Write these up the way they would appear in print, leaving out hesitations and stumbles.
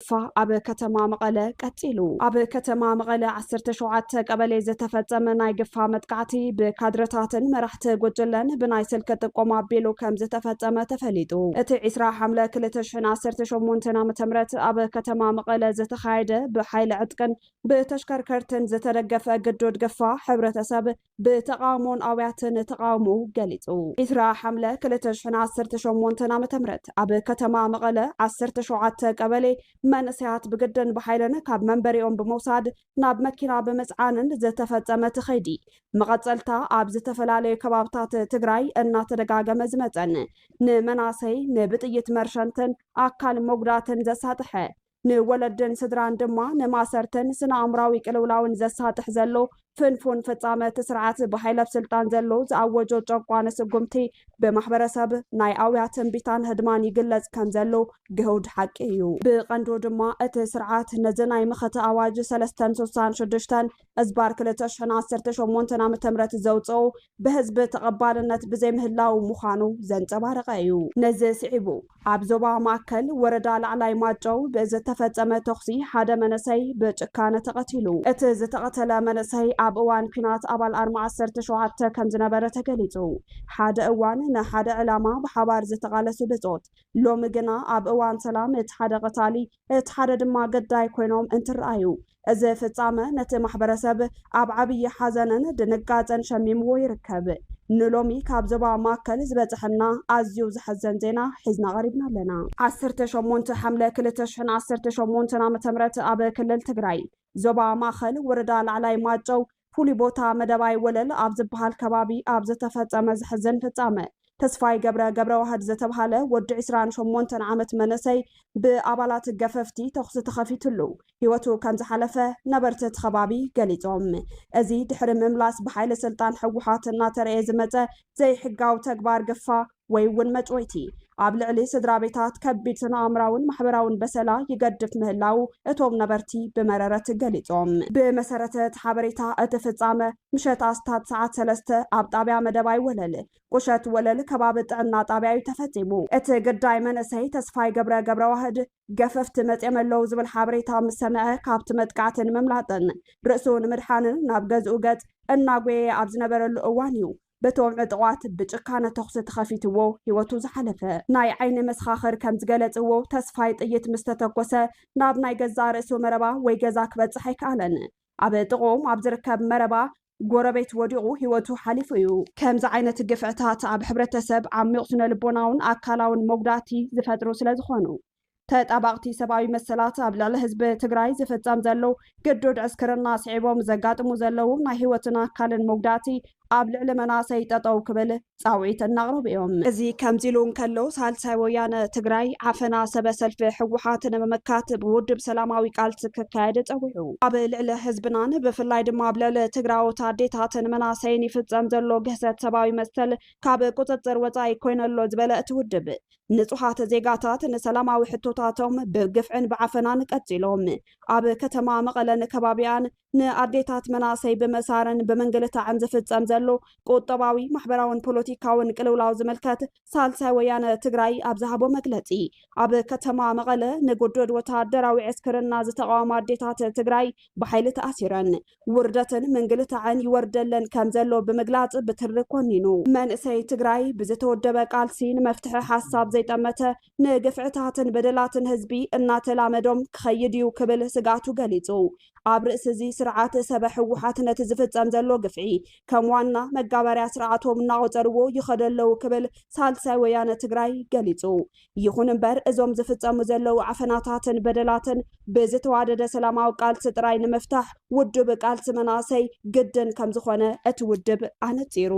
قفا أب كتما مقالة قتلو أب كتما مقالة 17 قبل زتفتصم ناي قفا متقعتي بكادرتات مرحت قجلن بناي سلك تقوم بيلو كم زتفتصم تفليدو اتي عسرا حملة 2018 متمرت أب كتما مقالة زتخايدة بحيل عتقن بتشكركرتن زترقف قدود قفا حبرتسب بتقامون أوياتن تقامو قليتو عسرا حملة 2018 متمرت أب كتما مقالة 17 قبل منسيات بقدن بحيلن كاب منبريون بموساد ناب مكينا بمسعانن زتفتصم تخيدي مقصلتا أب زتفلالي كبابتات تግራይ እናተደጋገመ ዝመፀን ንመናሰይ ንብጥይት መርሸንትን ኣካል መጉዳትን ዘሳጥሐ ንወለድን ስድራን ድማ ንማሰርትን ስነ ኣምራዊ ቅልውላውን ዘሳጥሕ ዘሎ ፍንፉን ፍጻመት ስርዓት በኃይለብ ስልጣን ዘሎ ዝኣወጆ ጨቋነ ስጉምቲ በማህበረሰብ ናይ ኣውያትን ቢታን ህድማን ይግለጽ ከም ዘሎ ግሁድ ሓቂ እዩ ብቐንዱ ድማ እቲ ስርዓት ነዘናይ ምኽተ ኣዋጅ 366 ኣዝባር 2018 ዓመተ ምህረት ዘውፅኦ በህዝብ ተቐባልነት ብዘይምህላው ምዃኑ ዘንጸባረቀ እዩ ነዚ ስዒቡ ኣብ ዞባ ማእከል ወረዳ ላዕላይ ማጨው ብዝተፈጸመ ተኽሲ ሓደ መነሰይ ብጭካነ ተቐቲሉ እቲ ዝተቐተለ መነሰይ ኣብ እዋን ኩናት ኣባል 17 ከም ዝነበረ ተገሊጹ ሓደ እዋን ንሓደ ዕላማ ብሓባር ዝተቃለሱ ብጾት ሎሚ ግና ኣብ እዋን ሰላም እቲ ሓደ ቀታሊ እቲ ሓደ ድማ ገዳይ ኮይኖም እንትርኣዩ እዚ ፍጻመ ነቲ ማሕበረሰብ ኣብ ዓብይ ሓዘንን ድንጋጸን ሸሚምዎ ይርከብ ንሎሚ ካብ ዞባ ማእከል ዝበጽሕና ኣዝዩ ዝሐዘን ዜና ሒዝና ቀሪብና ኣለና 18 ሐምለ 2018 ዓመተ ምህረት ኣብ ክልል ትግራይ ዞባ ማእከል ወረዳ ላዕላይ ማጨው ፉሊ ቦታ መደባይ ወለል ኣብ ዝበሃል ከባቢ ኣብ ዝተፈጸመ ዝሕዘን ፍጻመ ተስፋይ ገብረ ዋህድ ዝተባሃለ ወዲ 28 ዓመት መነሰይ ብኣባላት ገፈፍቲ ተኽሲ ተኸፊትሉ ህይወቱ ከም ዝሓለፈ ነበርቲ ከባቢ ገሊጾም እዚ ድሕሪ ምምላስ ብሓይሊ ስልጣን ሕወሓት እናተረእየ ዝመፀ ዘይሕጋው ተግባር ገፋ ወይ ውን መጭወይቲ ኣብ ልዕሊ ስድራ ቤታት ከቢድ ስነ ኣምራውን ማሕበራውን በሰላ ይገድፍ ምህላው እቶም ነበርቲ ብመረረት ገሊጾም ብመሰረተ ሓበሬታ እቲ ፍጻመ ምሸት ኣስታት ሰዓት 3 ኣብ ጣብያ መደባይ ወለል ቁሸት ወለል ከባቢ ጥዕና ጣብያ ተፈጺሙ እቲ ገዳይ መንእሰይ ተስፋይ ገብረ ዋህድ ገፈፍቲ መጽመለው ዝብል ሓበሬታ ምሰምዐ ካብቲ መጥቃዕትን መምላጥን ርእሱ ንምድሓንን ናብ ገዝኡ ገጽ እናጎየ ኣብ ዝነበረሉ እዋን እዩ በቶም ዕጥቋት ብጭካነ ተኽሲ ተኸፊትዎ ህይወቱ ዝሓለፈ ናይ ዓይኒ መስኻኽር ከም ዝገለጽዎ ተስፋይ ጥይት ምስ ተተኮሰ ናብ ናይ ገዛ ርእሱ መረባ ወይ ገዛ ክበጽሕ ኣይከኣለን ኣብ ጥቕኦም ኣብ ዝርከብ መረባ ጎረቤት ወዲቑ ህይወቱ ሓሊፉ እዩ ከምዚ ዓይነት ግፍዕታት ኣብ ሕብረተሰብ ዓሚቕ ስነ ልቦናውን ኣካላውን መጉዳእቲ ዝፈጥሩ ስለ ዝኾኑ ተጣባቕቲ ሰብኣዊ መሰላት ኣብ ልዕሊ ህዝቢ ትግራይ ዝፍጸም ዘሎ ግዱድ ዕስክርና ስዒቦም ዘጋጥሙ ዘለዉ ናይ ህይወትን ኣካልን መጉዳእቲ ኣብ ልዕሊ መናሰይ ጠጠው ክብል ጻውዒት እናቕረቡ እዮም እዚ ከምዚ ኢሉ እንከሎ ሳልሳይ ወያነ ትግራይ ዓፈና ሰበሰልፊ ሕወሓት ንምምካት ብውድብ ሰላማዊ ቃልሲ ክካየድ ጸዊዑ ኣብ ልዕሊ ህዝብናን ብፍላይ ድማ ኣብ ልዕሊ ትግራዎት ኣዴታትን መናሰይን ይፍጸም ዘሎ ግህሰት ሰብኣዊ መሰል ካብ ቁፅፅር ወጻኢ ኮይነሎ ዝበለ እቲ ውድብ ንጹሓት ዜጋታት ንሰላማዊ ሕቶታቶም ብግፍዕን ብዓፈናን ቀጺሎም ኣብ ከተማ መቐለን ከባቢያን ንኣዴታት መናሰይ ብመሳርን ብመንገልታዕን ዝፍጸም ዘሎ ቁጠባዊ ማሕበራውን ፖለቲካውን ቅልውላው ዝምልከት ሳልሳይ ወያነ ትግራይ ኣብ ዝሃቦ መግለጺ ኣብ ከተማ መቐለ ንጉዱድ ወታደራዊ ዕስክርና ዝተቃወሙ ኣዴታት ትግራይ ብሓይሊ ተኣሲረን ውርደትን መንገልታዕን ይወርደለን ከም ዘሎ ብምግላጽ ብትሪ ኮኒኑ መንእሰይ ትግራይ ብዝተወደበ ቃልሲ ንመፍትሒ ሓሳብ ዘይጠመተ ንግፍዕታትን በደላትን ህዝቢ እናተላመዶም ክኸይድ እዩ ክብል ስጋቱ ገሊጹ ኣብ ርእሲ እዚ ስርዓት ሰበ ሕወሓት ነቲ ዝፍጸም ዘሎ ግፍዒ ከም ዋና መጋበርያ ስርዓቶም እናቆጸርዎ ይኸደለው ክብል ሳልሳይ ወያነ ትግራይ ገሊጹ ይኹን እምበር እዞም ዝፍጸሙ ዘለው ዓፈናታትን በደላትን ብዝተዋደደ ሰላማዊ ቃልሲ ጥራይ ንምፍታሕ ውድብ ቃልሲ መናሰይ ግድን ከም ዝኾነ እቲ ውድብ ኣነጺሩ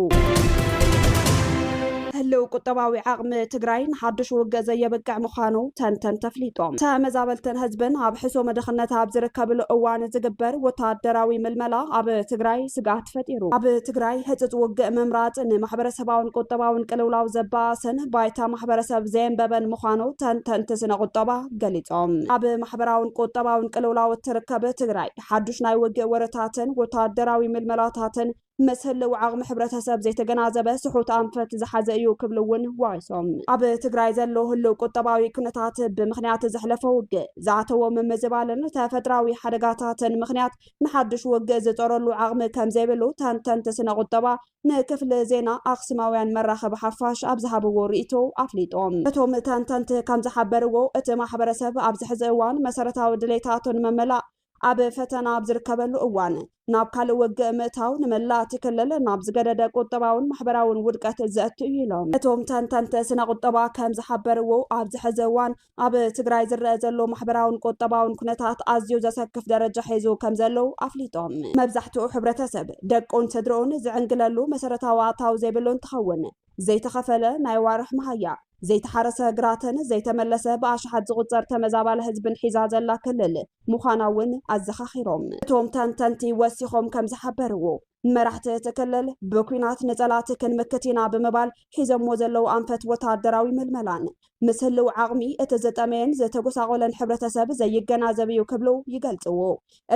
ህልው ቁጠባዊ ዓቕሚ ትግራይ ንሓድሽ ውግእ ዘየብቅዕ ምዃኑ ተንተን ተፍሊጦም ተመዛበልትን ህዝብን ኣብ ሕሶ መድኽነት ኣብ ዝርከብሉ እዋን ዝግበር ወታደራዊ ምልመላ ኣብ ትግራይ ስጋት ፈጢሩ ኣብ ትግራይ ህፅፅ ውግእ ምምራጽ ንማሕበረሰባውን ቁጠባውን ቅልውላው ዘባስን ባይታ ማሕበረሰብ ዘየንበበን ምዃኑ ተንተንቲ ስነ ቁጠባ ገሊጾም ኣብ ማሕበራውን ቁጠባውን ቅልውላው ትርከብ ትግራይ ሓድሽ ናይ ውግእ ወረታትን ወታደራዊ ምልመላታትን مسهل وعقم ሕብረተሰብ ዘይተገናዘበ ስሑት ኣንፈት ዝሓዘ እዩ ክብልውን ዋይሶም ኣብ ትግራይ ዘሎ ህልው ቁጠባዊ ኩነታት ብምኽንያት ዘሕለፈ ውግእ ዝኣተዎ ምምዝባልን ተፈጥራዊ ሓደጋታትን ምኽንያት ንሓድሽ ውግእ ዝጠረሉ ዓቕሚ ከም ዘይብሉ ተንተንቲ ስነ ቁጠባ ንክፍሊ ዜና ኣክሱማውያን መራኸቢ ሓፋሽ ኣብ ዝሃብዎ ርእቶ ኣፍሊጦም እቶም ተንተንቲ ከም ዝሓበርዎ እቲ ማሕበረሰብ ኣብ ዝሕዚ እዋን መሰረታዊ ድሌታቱን መመላእ ኣብ ፈተና ኣብ ዝርከበሉ እዋን ናብ ካልእ ውግእ ምእታው ንመላእ ትክልል ናብ ዝገደደ ቁጠባውን ማሕበራውን ውድቀት ዘእቱ ኢሎም እቶም ተንተንቲ ስነ ቁጠባ ከም ዝሓበርዎ ኣብ ዝሕዚ እዋን ኣብ ትግራይ ዝረአ ዘሎ ማሕበራውን ቁጠባውን ኩነታት ኣዝዩ ዘሰክፍ ደረጃ ሒዙ ከም ዘለው ኣፍሊጦም መብዛሕትኡ ሕብረተሰብ ደቁን ስድርኡን ዝዕንግለሉ መሰረታዊ ኣታዊ ዘይብሉ እንትኸውን ዘይተኸፈለ ናይ ዋርሕ መሃያ ዘይተሓረሰ ግራትን ዘይተመለሰ ብኣሽሓት ዝቁፀር ተመዛባለ ህዝብን ሒዛ ዘላ ክልል ምዃና እውን ኣዘኻኺሮም እቶም ተንተንቲ ወሲኾም ከም ዝሓበርዎ መራሕቲ ትክልል ብኩናት ንፀላት ክንምክት ኢና ብምባል ሒዘሞ ዘለው ኣንፈት ወታደራዊ ምልመላን ምስ ህልው ዓቕሚ እቲ ዝጠመየን ዝተጎሳቆለን ሕብረተሰብ ዘይገናዘብ እዩ ክብሉ ይገልጽዎ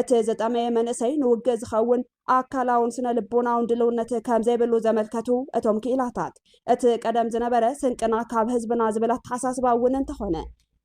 እቲ ዝጠመየ መንእሰይ ንውግእ ዝኸውን ኣካላውን ስነ ልቦናውን ድልውነት ከም ዘይብሉ ዘመልከቱ እቶም ክኢላታት እቲ ቀደም ዝነበረ ስንቅና ካብ ህዝብና ዝብል ኣተሓሳስባ እውን እንተኾነ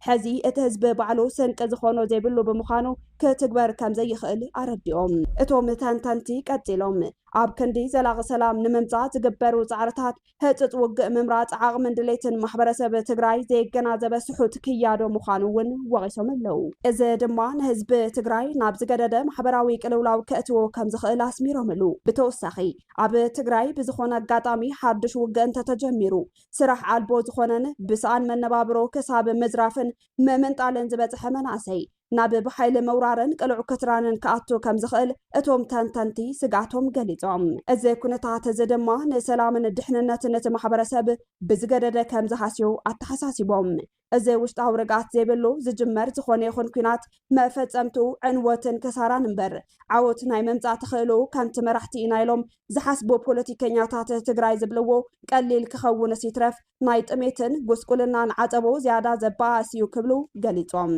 ሕዚ እቲ ህዝቢ ባዕሉ ስንቂ ዝኾኖ ዘይብሉ ብምዃኑ ክትግበር ከም ዘይኽእል ኣረዲኦም እቶም ተንተንቲ ቀፂሎም ኣብ ክንዲ ዘላቒ ሰላም ንምምጻእ ዝግበሩ ጻዕርታት ህፅፅ ውግእ ምምራፅ ዓቕምን ድሌትን ማሕበረሰብ ትግራይ ዘይገናዘበ ስሑት ክያዶ ምዃኑ እውን ወቒሶም ኣለው እዚ ድማ ንህዝቢ ትግራይ ናብ ዝገደደ ማሕበራዊ ቅልውላው ከእትዎ ከም ዝኽእል ኣስሚሮምሉ ብተወሳኺ ኣብ ትግራይ ብዝኾነ ኣጋጣሚ ሓድሽ ውግእ እንተተጀሚሩ ስራሕ ኣልቦ ዝኾነን ብሰኣን መነባብሮ ክሳብ ምዝራፍን ምምንጣልን ዝበፅሐ መናእሰይ ናብ ብሓይሊ መውራርን ቅልዑ ክትራንን ከኣቱ ከም ዝኽእል እቶም ተንተንቲ ስጋቶም ገሊጾም እዚ ኩነታት እዚ ድማ ንሰላምን ድሕንነትን እቲ ማሕበረሰብ ብዝገደደ ከም ዝሃስዩ ኣተሓሳሲቦም እዚ ውሽጣዊ ርግኣት ዘይብሉ ዝጅመር ዝኾነ ይኹን ኩናት መፈፀምቱ ዕንወትን ክሳራን እምበር ዓወት ናይ መምጻእ ትኽእሉ ከምቲ መራሕቲ ኢና ኢሎም ዝሓስቡ ፖለቲከኛታት ትግራይ ዝብልዎ ቀሊል ክኸውንስ ይትረፍ ናይ ጥሜትን ጉስቁልናን ዓፀቦ ዝያዳ ዘባኣስ እዩ ክብሉ ገሊጾም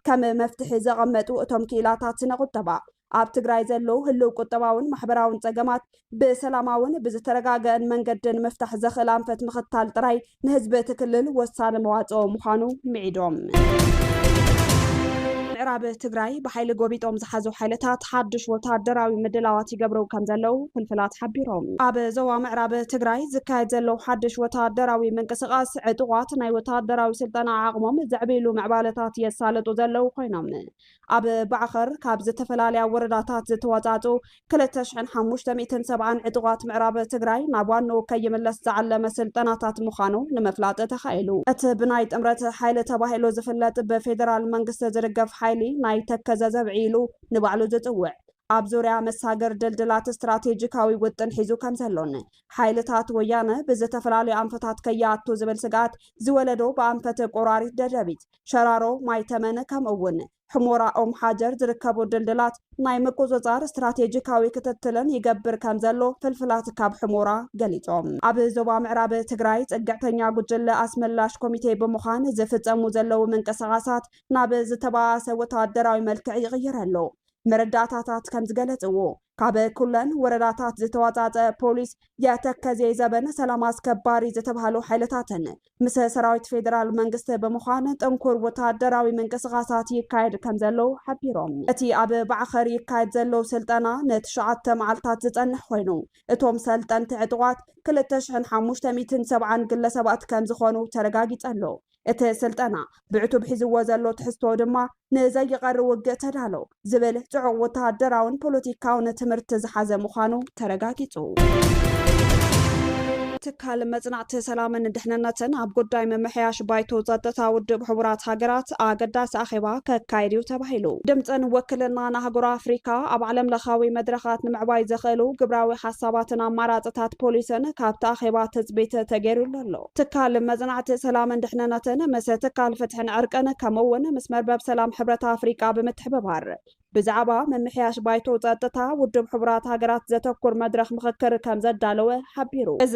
ከም መፍትሒ ዘቐመጡ እቶም ክኢላታት ስነ ቁጠባ ኣብ ትግራይ ዘሎ ህልው ቁጠባውን ማሕበራውን ፀገማት ብሰላማውን ብዝተረጋገአን መንገድን ምፍታሕ ዘኽእል ኣንፈት ምኽታል ጥራይ ንህዝቢ ትክልል ወሳኒ መዋፅኦ ምዃኑ ምዒዶም ምዕራብ ትግራይ ብሓይሊ ጎቢጦም ዝሓዙ ሓይልታት ሓድሽ ወታደራዊ ምድላዋት ይገብሩ ከም ዘለው ፍልፍላት ሓቢሮም ኣብ ዞባ ምዕራብ ትግራይ ዝካየድ ዘሎ ሓድሽ ወታደራዊ ምንቅስቓስ ዕጡቋት ናይ ወታደራዊ ስልጠና ዓቕሞም ዘዕብይሉ ምዕባለታት የሳለጡ ዘለው ኮይኖም ኣብ ባዕኸር ካብ ዝተፈላለያ ወረዳታት ዝተወፃፁ 2570 ዕጡቋት ምዕራብ ትግራይ ናብ ዋናው ከይምለስ ዝዓለመ ስልጠናታት ምዃኑ ንምፍላጥ ተኻኢሉ እቲ ብናይ ጥምረት ሓይሊ ተባሂሉ ዝፍለጥ ብፌደራል መንግስቲ ዝድገፍ ሓይሊ ናይ ተከዘ ዘብዒሉ ንባዕሉ ዝፅውዕ ኣብ ዙርያ መሳገር ድልድላት ስትራቴጂካዊ ውጥን ሒዙ ከም ዘሎን ሓይልታት ወያነ ብዝተፈላለዩ ኣንፈታት ከይኣቱ ዝብል ስጋት ዝወለዶ ብኣንፈት ቆራሪት ደደቢት ሸራሮ ማይ ተመነ ከምኡውን ሕሞራ ኦም ሓጀር ዝርከቡ ድልድላት ናይ ምቁፅፃር ስትራቴጂካዊ ክትትልን ይገብር ከም ዘሎ ፍልፍላት ካብ ሕሞራ ገሊጾም ኣብ ዞባ ምዕራብ ትግራይ ጽግዕተኛ ጉጅለ ኣስመላሽ ኮሚቴ ብምዃን ዝፍጸሙ ዘለው ምንቅስቓሳት ናብ ዝተባኣሰ ወታደራዊ መልክዕ ይቕይር ኣሎ መረዳእታታት ከም ዝገለጽዎ ካብ ኩለን ወረዳታት ዝተዋፃፀ ፖሊስ የተከዘ ዘበነ ሰላም አስከባሪ ዝተባሃሉ ሓይልታትን ምስ ሰራዊት ፌደራል መንግስቲ ብምዃን ጥንኩር ወታደራዊ ምንቅስቓሳት ይካየድ ከም ዘለው ሓቢሮም እቲ ኣብ ባዕኸር ይካየድ ዘለው ስልጠና ን9 መዓልታት ዝጸንሕ ኮይኑ እቶም ሰልጠንቲ ዕጡቋት 2570 ግለሰባት ከም ዝኾኑ ተረጋጊጸሎ እቲ ስልጠና ብዕቱብ ሒዝዎ ዘሎ ትሕዝቶ ድማ ንዘይቀርብ ውግእ ተዳሎ ዝብል ጽዑቕ ወታደራውን ፖለቲካውን ትምህርቲ ዝሓዘ ምዃኑ ተረጋጊጹ ትካል መጽናዕቲ ሰላምን ድሕንነትን ኣብ ጉዳይ መምሕያሽ ባይቶ ጸጥታ ውድብ ሕቡራት ሃገራት ኣገዳሲ ኣኼባ ከካይድ እዩ ተባሂሉ ድምፅን ወክልና ንኣህጉር ኣፍሪካ ኣብ ዓለም ለኻዊ መድረኻት ንምዕባይ ዘኽእሉ ግብራዊ ሓሳባትን ኣማራፅታት ፖሊስን ካብቲ ኣኼባ ትፅቢት ተገይሩሉ ኣሎ ትካል መጽናዕቲ ሰላምን ድሕንነትን ምስ ትካል ፍትሕን ዕርቅን ከምኡውን ምስ መርበብ ሰላም ሕብረት ኣፍሪካ ብምትሕብባር ብዛዕባ መምሕያሽ ባይቶ ጸጥታ ውድብ ሕቡራት ሃገራት ዘተኩር መድረኽ ምኽክር ከም ዘዳለወ ሓቢሩ እዚ